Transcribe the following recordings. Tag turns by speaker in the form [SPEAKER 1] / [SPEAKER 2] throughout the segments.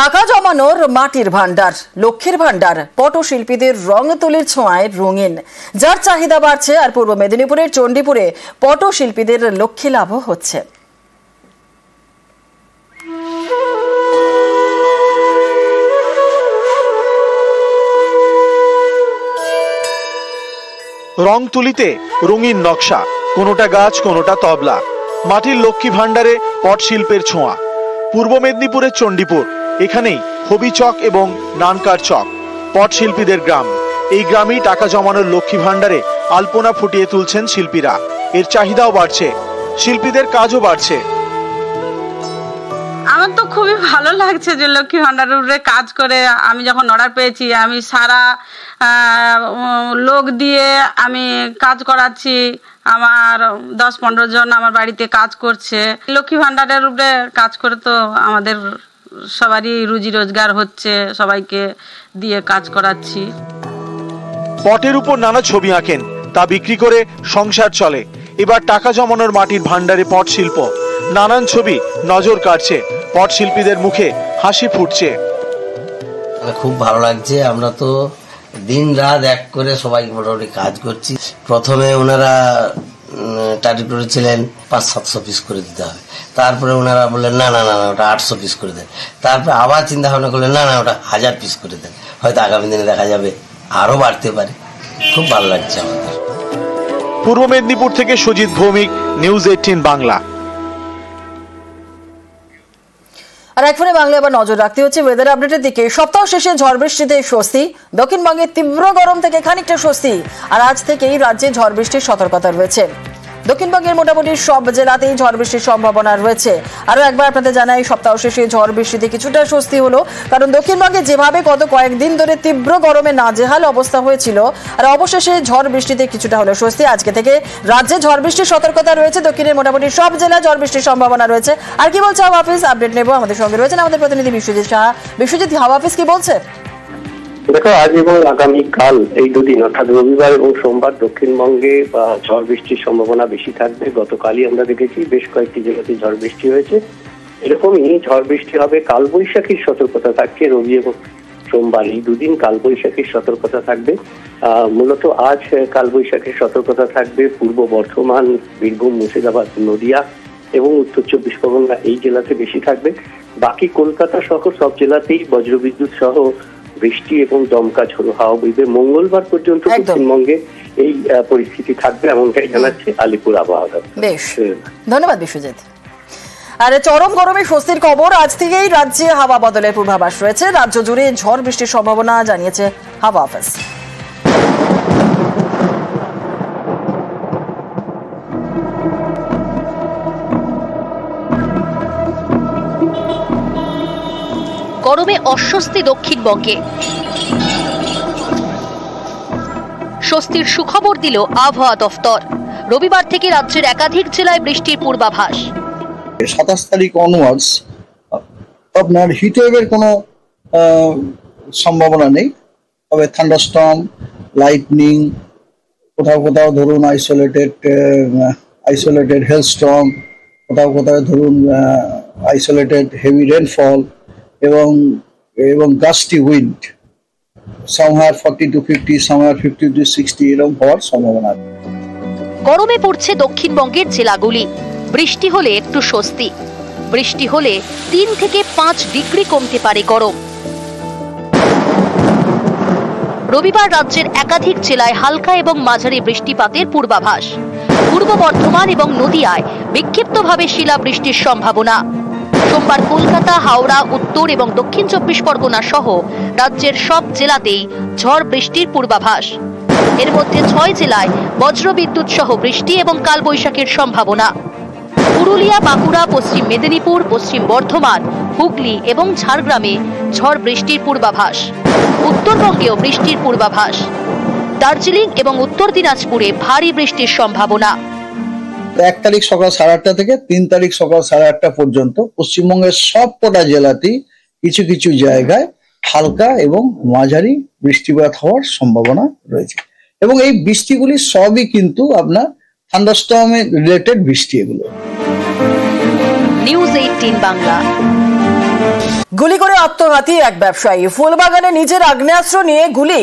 [SPEAKER 1] টাকা জমানোর মাটির ভান্ডার, লক্ষ্মীর ভান্ডার পটশিল্পীদের রং তুলির ছোঁয়ায় রঙিন, যার চাহিদা বাড়ছে। আর পূর্ব মেদিনীপুরের চণ্ডীপুরে পটশিল্পীদের লক্ষ্মী লাভও হচ্ছে।
[SPEAKER 2] রং তুলিতে রঙিন নকশা, কোনোটা গাছ কোনোটা তবলা, মাটির লক্ষ্মী ভান্ডারে পট শিল্পের ছোঁয়া। পূর্ব মেদিনীপুরের চণ্ডীপুর, এখানেই হবি চক এবং নানকার চক, পট শিল্পীদের গ্রাম। এই গ্রামেই টাকা জমানোর লক্ষ্মী ভান্ডারে আলপনা ফুটিয়ে তুলছেন শিল্পীরা। এর চাহিদাও বাড়ছে, শিল্পীদের কাজও বাড়ছে।
[SPEAKER 3] আমার তো খুবই ভালো লাগছে যে লক্ষ্মী ভান্ডারের উপরে কাজ করে আমি যখন অর্ডার পেয়েছি, আমি সারা লোক দিয়ে আমি কাজ করাচ্ছি। আমার 10-15 জন আমার বাড়িতে কাজ করছে। লক্ষ্মী ভান্ডারের উপরে কাজ করে তো আমাদের সবারই রুজি রোজগার হচ্ছে, সবাইকে দিয়ে কাজ করাচ্ছি।
[SPEAKER 2] পটের উপর নানা ছবি আঁকেন, তা বিক্রি করে সংসার চলে। এবার টাকা জমানোর মাটির ভান্ডারে পট শিল্প, নানান ছবি নজর কাটছে, পট শিল্পীদের মুখে হাসি ফুটছে।
[SPEAKER 4] খুব ভালো লাগছে। আমরা তো দিন রাত এক করে সবাই মোটামুটি কাজ করছি। প্রথমে ওনারা টার্গেট করেছিলেন 500-700 পিস করে দিতে হবে, তারপরে ওনারা বললেন না না না ওটা 800 পিস করে দেন। তারপরে আবার চিন্তা ভাবনা করলেন না না ওটা 1000 পিস করে দেন, হয়তো আগামী দিনে দেখা যাবে আরো বাড়তে পারে। খুব ভালো লাগছে আমাদের।
[SPEAKER 2] পূর্ব মেদিনীপুর থেকে সুজিত ভৌমিক, নিউজ 18 বাংলা।
[SPEAKER 1] আর একফোনে বাংলা এবার নজর রাখতে হচ্ছে ওয়েদার আপডেটের দিকে। সপ্তাহ শেষে ঝড় বৃষ্টিতে স্বস্তি, দক্ষিণবঙ্গে তীব্র গরম থেকে খানিকটা স্বস্তি। আর আজ থেকেই রাজ্যে ঝড় বৃষ্টির সতর্কতা রয়েছে। দক্ষিণবঙ্গের মোটামুটি সব জেলাতেই ঝড় বৃষ্টির সম্ভাবনা রয়েছে। আরো একবার আপনাদের জানাই, সপ্তাহ শেষে ঝড় বৃষ্টিতে কিছুটা স্বস্তি হলো, কারণ দক্ষিণবঙ্গে যেভাবে গত কয়েকদিন ধরে তীব্র গরমে নাজেহাল অবস্থা হয়েছিল, আর অবশেষে ঝড় বৃষ্টিতে কিছুটা হলো স্বস্তি। আজকে থেকে রাজ্যে ঝড় বৃষ্টির সতর্কতা রয়েছে। দক্ষিণের মোটামুটি সব জেলায় ঝড় বৃষ্টির সম্ভাবনা রয়েছে। আর কি বলছে হাওয়া অফিস, আপডেট নেব। আমাদের সঙ্গে রয়েছেন আমাদের প্রতিনিধি বিশ্বজিৎ সাহা। বিশ্বজিৎ, হাওয়া অফিস কি বলছে?
[SPEAKER 5] দেখো, আজ এবং আগামীকাল এই দুদিন অর্থাৎ রবিবার এবং সোমবার দক্ষিণবঙ্গে ঝড় বৃষ্টির সম্ভাবনা বেশি থাকবে। গতকালই আমরা দেখেছি বেশ কয়েকটি জেলাতে ঝড় বৃষ্টি হয়েছে। এরকমই ঝড় বৃষ্টি হবে। কালবৈশাখীর সতর্কতা থাকছে রবি এবং সোমবার, এই দুদিন কালবৈশাখীর সতর্কতা থাকবে। মূলত আজ কালবৈশাখীর সতর্কতা থাকবে পূর্ব বর্ধমান, বীরভূম, মুর্শিদাবাদ, নদিয়া এবং উত্তর 24 পরগনা, এই জেলাতে বেশি থাকবে। বাকি কলকাতা সহ সব জেলাতেই বজ্রবিদ্যুৎ সহ বৃষ্টি এবং দমকা ঝোড়ো হাওয়া বইবে। মঙ্গলবার পর্যন্ত পশ্চিমবঙ্গে এই পরিস্থিতি থাকবে, এমনটাই জানাচ্ছে আলিপুর আবহাওয়া দপ্তর।
[SPEAKER 1] বেশ, ধন্যবাদ বিশ্বজিৎ। আর চরম গরমে স্বস্তির খবর, আজ থেকেই রাজ্যে হাওয়া বদলের পূর্বাভাস রয়েছে। রাজ্য জুড়ে ঝড় বৃষ্টির সম্ভাবনা জানিয়েছে হাওয়া অফিস।
[SPEAKER 6] গরমে অস্বস্তি দক্ষিণবঙ্গে, স্বস্তির সুখবর দিল আবহাওয়া দফতর। রবিবার থেকে রাজ্যের একাধিক জেলায় বৃষ্টির পূর্বাভাস।
[SPEAKER 7] 27 তারিখ অনওয়ার্ডস আপনার হিটওয়েভের কোনো সম্ভাবনা নেই, তবে থান্ডারস্টর্ম, লাইটনিং, কোথাও কোথাও ধরুন আইসোলেটেড হেলস্টর্ম, কোথাও কোথাও ধরুন আইসোলেটেড হেভি রেনফল এবং gusty wind, somewhere 40 to 50, somewhere 50 to 60 এরকম হওয়ার সম্ভাবনা।
[SPEAKER 6] গরমে পড়ছে দক্ষিণবঙ্গের জেলাগুলি। বৃষ্টি হলে একটু স্বস্তি, বৃষ্টি হলে 3 থেকে 5 ডিগ্রি কমতে পারে গরম। রবিবার রাজ্যের একাধিক জেলায় হালকা এবং মাঝারি বৃষ্টিপাতের পূর্বাভাস। পূর্ব বর্ধমান এবং নদিয়ায় বিক্ষিপ্তভাবে শিলাবৃষ্টির সম্ভাবনা। সোমবার কলকাতা, হাওড়া, উত্তর এবং দক্ষিণ 24 পরগনা সহ রাজ্যের সব জেলাতেই ঝড় বৃষ্টির পূর্বাভাস। এর মধ্যে 6 জেলায় বজ্রবিদ্যুৎ সহ বৃষ্টি এবং কালবৈশাখীর সম্ভাবনা। পুরুলিয়া, বাঁকুড়া, পশ্চিম মেদিনীপুর, পশ্চিম বর্ধমান, হুগলি এবং ঝাড়গ্রামে ঝড় বৃষ্টির পূর্বাভাস। উত্তরবঙ্গেও বৃষ্টির পূর্বাভাস। দার্জিলিং এবং উত্তর দিনাজপুরে ভারী বৃষ্টির সম্ভাবনা।
[SPEAKER 7] 1 তারিখ সকাল 8:30 থেকে 3 তারিখ সকাল 8:30 পর্যন্ত পশ্চিমবঙ্গের সব কটা জেলাতেই কিছু কিছু জায়গায় হালকা এবং মাঝারি বৃষ্টিপাত হওয়ার সম্ভাবনা রয়েছে। এবং এই বৃষ্টিগুলি সবই কিন্তু আপনার থান্ডারস্টর্ম রিলেটেড বৃষ্টি। এগুলো
[SPEAKER 6] নিউজ 18 বাংলা।
[SPEAKER 1] গুলি করে আত্মঘাতী এক ব্যবসায়ী। ফুলবাগানে নিজের আগ্নেয়াস্ত্র নিয়ে গুলি,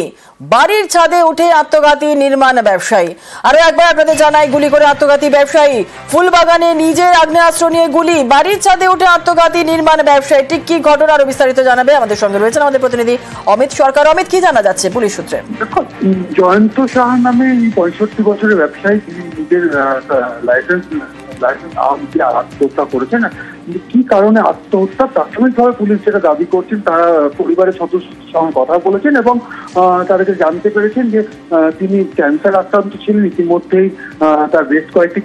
[SPEAKER 1] বাড়ির ছাদে উঠে আত্মঘাতী নির্মাণ ব্যবসায়ী। আরো একবার আপনাদের জানাই, গুলি করে আত্মঘাতী ব্যবসায়ী। ফুলবাগানে নিজের আগ্নেয়াস্ত্র নিয়ে গুলি, বাড়ির ছাদে উঠে আত্মঘাতী নির্মাণ ব্যবসায়ী। ঠিক কি ঘটনা আরো বিস্তারিত জানাবে আমাদের সঙ্গে রয়েছেন আমাদের প্রতিনিধি অমিত সরকার। অমিত, কি জানা যাচ্ছে পুলিশ সূত্রে?
[SPEAKER 8] জয়ন্ত সাহা নামে 65 বছরের ব্যবসায়ী, তিনি নিজের লাইসেন্স আত্মহত্যা করেছেন। কি কারণে আত্মহত্যা প্রাথমিকভাবে পুলিশ যেটা দাবি করছেন, তারা পরিবারের সদস্যদের সঙ্গে কথা বলেছেন এবং তাদেরকে জানতে পেরেছেন যে তিনি ক্যান্সার আক্রান্ত ছিলেন। ইতিমধ্যেই তার বেশ কয়েকটি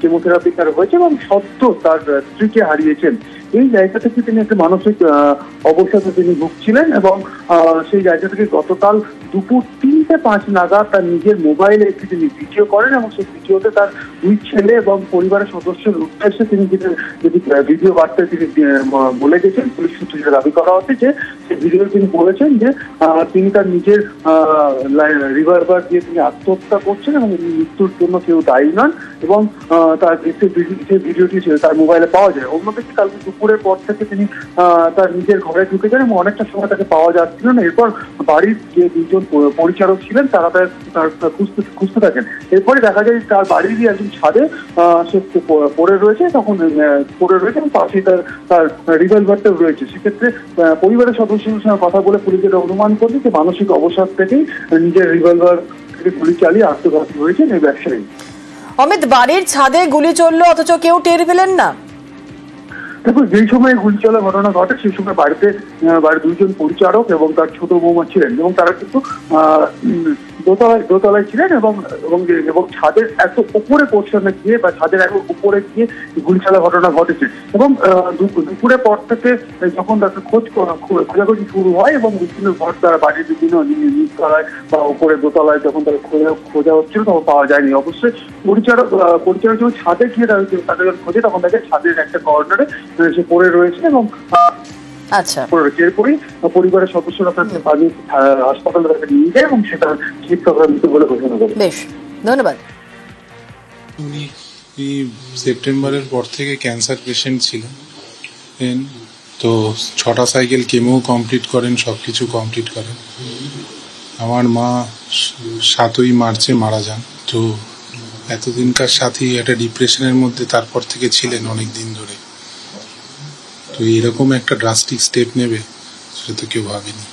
[SPEAKER 8] কেমোথেরাপি তার হয়েছে এবং সদ্য তার স্ত্রীকে হারিয়েছেন। এই জায়গা থেকে তিনি একটা মানসিক অবসাদে তিনি ভুগছিলেন এবং সেই জায়গা থেকে গতকাল দুপুর 3:05 নাগাদ তার নিজের মোবাইলে একটি তিনি ভিডিও করেন এবং সেই ভিডিওতে তার 2 ছেলে এবং পরিবারের সদস্যের উদ্দেশ্যে তিনি যদি ভিডিও বার্তায় তিনি বলে গেছেন। পুলিশ সূত্রে যেটা দাবি করা হচ্ছে যে সেই ভিডিওতে তিনি বলেছেন যে তিনি তার নিজের রিভলভার দিয়ে তিনি আত্মহত্যা করছেন এবং মৃত্যুর জন্য কেউ দায়ী নন এবং তার যে ভিডিওটি তার মোবাইলে পাওয়া যায়। অন্যদিকে কালকে দুপুরের পর থেকে তিনি তার নিজের ঘরে ঢুকে যান এবং অনেকটা সময় তাকে পাওয়া যাচ্ছিল না। এরপর বাড়ির যে 2জন পরিচারক ছিলেন তারা তার খুঁজতে থাকেন। এরপরে দেখা যায় তার বাড়িরই একজন ছাদে সে পড়ে রয়েছে এবং পাশেই তার রিভলভারটা রয়েছে। সেক্ষেত্রে পরিবারের সদস্যদের সঙ্গে কথা বলে পুলিশের অনুমান করছে যে মানসিক অবসাদ থেকেই নিজের রিভলভার থেকে গুলি চালিয়ে আত্মঘাতী হয়েছেন এই ব্যবসায়ী।
[SPEAKER 1] অমিত, বাড়ির ছাদে গুলি চললো অথচ কেউ টের পেলেন না?
[SPEAKER 8] দেখুন, যেই সময় গুলি চলার ঘটনা ঘটে সেই সময় বাড়ির 2জন পরিচারক এবং তার ছোট বৌমা ছিলেন এবং তারা কিন্তু দোতলায় ছিলেন এবং ছাদের এত উপরে পোর্শনে গিয়ে বা ছাদের এত উপরে গিয়ে গুলি চলার ঘটনা ঘটেছে এবং দুপুরের পর থেকে যখন তাকে খোঁজাখুঁজি শুরু হয় এবং বিভিন্ন ঘর তারা বাড়ির বিভিন্ন নিচতলায় বা উপরে দোতলায় যখন তারা খোঁজা হচ্ছিল তখন পাওয়া যায়নি। অবশ্যই পরিচারক যখন ছাদে গিয়ে তাদের খোঁজে তখন দেখে ছাদের একটা কর্নারে সে পড়ে রয়েছে এবং
[SPEAKER 1] আচ্ছা,
[SPEAKER 8] এরপরই পরিবারের সদস্যরা তাকে হাসপাতালে তাকে নিয়ে যায় এবং সেটা চিকিৎসকরা মৃত বলে ঘোষণা করে।
[SPEAKER 1] বেশ, ধন্যবাদ।
[SPEAKER 9] উনি সেপ্টেম্বরের পর থেকে ক্যান্সার পেশেন্ট ছিলেন, তো 6টা সাইকেল কেমো কমপ্লিট করেন, সবকিছু কমপ্লিট করেন। আমার মা 7ই মার্চে মারা যান। তো এতদিনকার সাথী একটা ডিপ্রেশনের মধ্যে তারপর থেকে ছিলেন অনেক দিন ধরে। তো এরকম একটা ড্রাস্টিক স্টেপ নেবে সেটা তো কেউ ভাবেনি।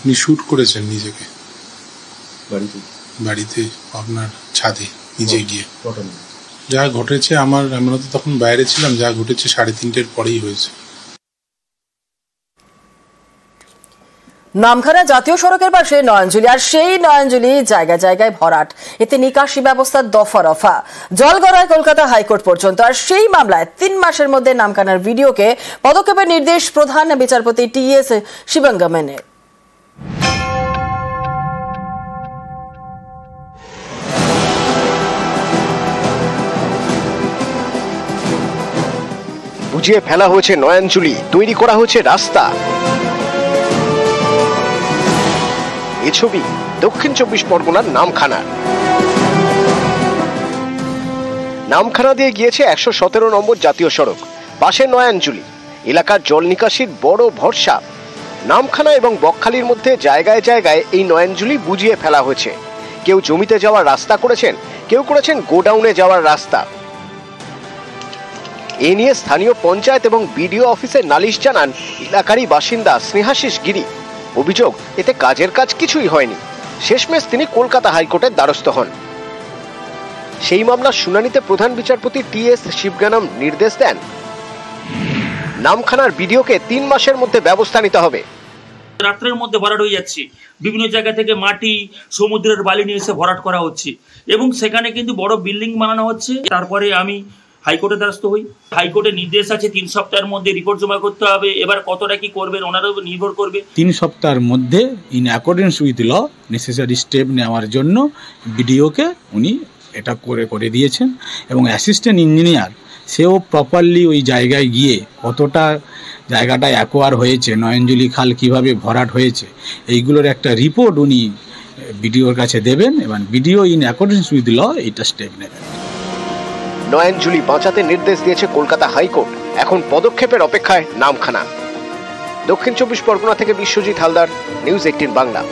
[SPEAKER 9] উনি শুট করেছেন নিজেকে বাড়িতে, আপনার ছাদে নিজে গিয়ে। যা ঘটেছে আমরা তো তখন বাইরে ছিলাম, যা ঘটেছে 3:30-এর পরেই হয়েছে।
[SPEAKER 1] নামখানা জাতীয় সড়কের পাশে নয়নজুলি, আর সেই নয়নজুলি জায়গায় জায়গায় ভরাট, এতে নিকাশি ব্যবস্থার দফা রফা, জল গড়ায় কলকাতা হাইকোর্ট পর্যন্ত। আর সেই মামলায় 3 মাসের মধ্যে নামখানার ভিডিওকে পদক্ষেপের নির্দেশ প্রধান বিচারপতি টি.এস. শিবঙ্গমেনের।
[SPEAKER 10] বুঝিয়ে ফেলা হয়েছে নয়নজুলি, তৈরি করা হয়েছে রাস্তা। এই ছবি দক্ষিণ 24 পরগনার নামখানা দিয়ে গিয়েছে 117 নম্বর জাতীয় সড়ক, পাশে নয়নজুলি এলাকার জল নিকাশির বড় ভরসা। নামখানা এবং বকখালির মধ্যে জায়গায় জায়গায় এই নয়নজুলি বুঝিয়ে ফেলা হয়েছে। কেউ জমিতে যাওয়ার রাস্তা করেছেন, কেউ করেছেন গোডাউনে যাওয়ার রাস্তা। এ নিয়ে স্থানীয় পঞ্চায়েত এবং বিডিও অফিসে নালিশ জানান এলাকারই বাসিন্দা স্নেহাশিস গিরি। অভিযোগ, এতে কাজের কাজ কিছুই হয়নি। শেষমেশ তিনি কলকাতা হাইকোর্টের দ্বারস্থ হন। সেই মামলার শুনানিতে প্রধান বিচারপতি টি.এস. শিবগানম নির্দেশ দেন, নামখানার বিডিওকে 3 মাসের মধ্যে ব্যবস্থা নিতে হবে।
[SPEAKER 11] রাত্রের মধ্যে ভরাট হয়ে যাচ্ছে, বিভিন্ন জায়গা থেকে মাটি, সমুদ্রের বালি নিয়ে এসে ভরাট করা হচ্ছে এবং সেখানে কিন্তু বড় বিল্ডিং বানানো হচ্ছে। তারপরে আমি হাইকোর্টের দ্বারস্থ হই। হাইকোর্টের নির্দেশ আছে 3 সপ্তাহের মধ্যে রিপোর্ট জমা করতে হবে। এবার কতটা কি করবেন ওনার উপর নির্ভর করবে।
[SPEAKER 12] 3 সপ্তাহের মধ্যে in accordance with law necessary step নেওয়ার জন্য বিডিওকে উনি এটা করে দিয়েছেন এবং অ্যাসিস্ট্যান্ট ইঞ্জিনিয়ার সেও প্রপারলি ওই জায়গায় গিয়ে কতটা জায়গাটা অ্যাকোয়ার হয়েছে, নয়নজুলি খাল কিভাবে ভরাট হয়েছে, এইগুলোর একটা রিপোর্ট উনি বিডিওর কাছে দেবেন এবং BDO in accordance with law এটা স্টেপ নেবেন।
[SPEAKER 10] নয়নজুলি বাঁচাতে নির্দেশ দিয়েছে কলকাতা হাইকোর্ট। এখন পদক্ষেপের অপেক্ষায় নামখানা। দক্ষিণ 24 পরগনা থেকে বিশ্বজিৎ হালদার, নিউজ 18 বাংলা।